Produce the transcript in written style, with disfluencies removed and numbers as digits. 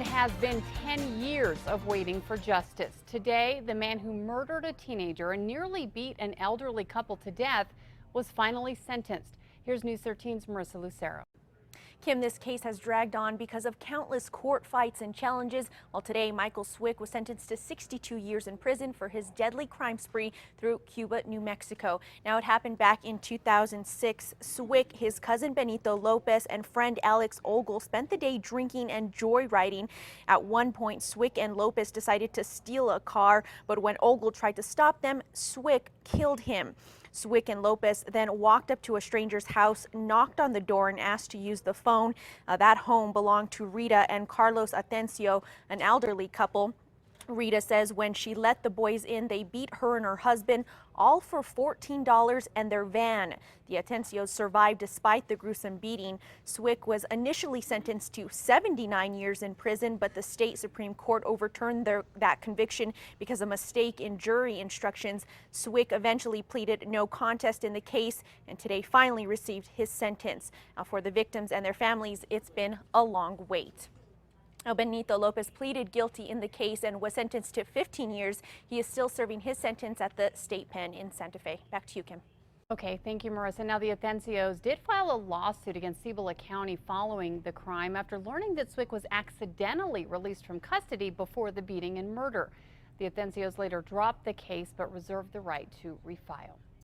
It has been 10 years of waiting for justice. Today, the man who murdered a teenager and nearly beat an elderly couple to death was finally sentenced. Here's News 13's Marissa Lucero. Kim, this case has dragged on because of countless court fights and challenges. Well, today, Michael Swick was sentenced to 62 years in prison for his deadly crime spree through Cuba, New Mexico. Now, it happened back in 2006. Swick, his cousin Benito Lopez, and friend Alex Ogle spent the day drinking and joyriding. At one point, Swick and Lopez decided to steal a car, but when Ogle tried to stop them, Swick killed him. Swick and Lopez then walked up to a stranger's house, knocked on the door, and asked to use the phone. That home belonged to Rita and Carlos Atencio, an elderly couple. Rita says when she let the boys in, they beat her and her husband, all for $14 and their van. The Atencios survived despite the gruesome beating. Swick was initially sentenced to 79 years in prison, but the state Supreme Court overturned that conviction because of a mistake in jury instructions. Swick eventually pleaded no contest in the case and today finally received his sentence. Now, for the victims and their families, it's been a long wait. Now, Benito Lopez pleaded guilty in the case and was sentenced to 15 years. He is still serving his sentence at the state pen in Santa Fe. Back to you, Kim. Okay, thank you, Marissa. Now, the Atencios did file a lawsuit against Cibola County following the crime after learning that Swick was accidentally released from custody before the beating and murder. The Atencios later dropped the case but reserved the right to refile.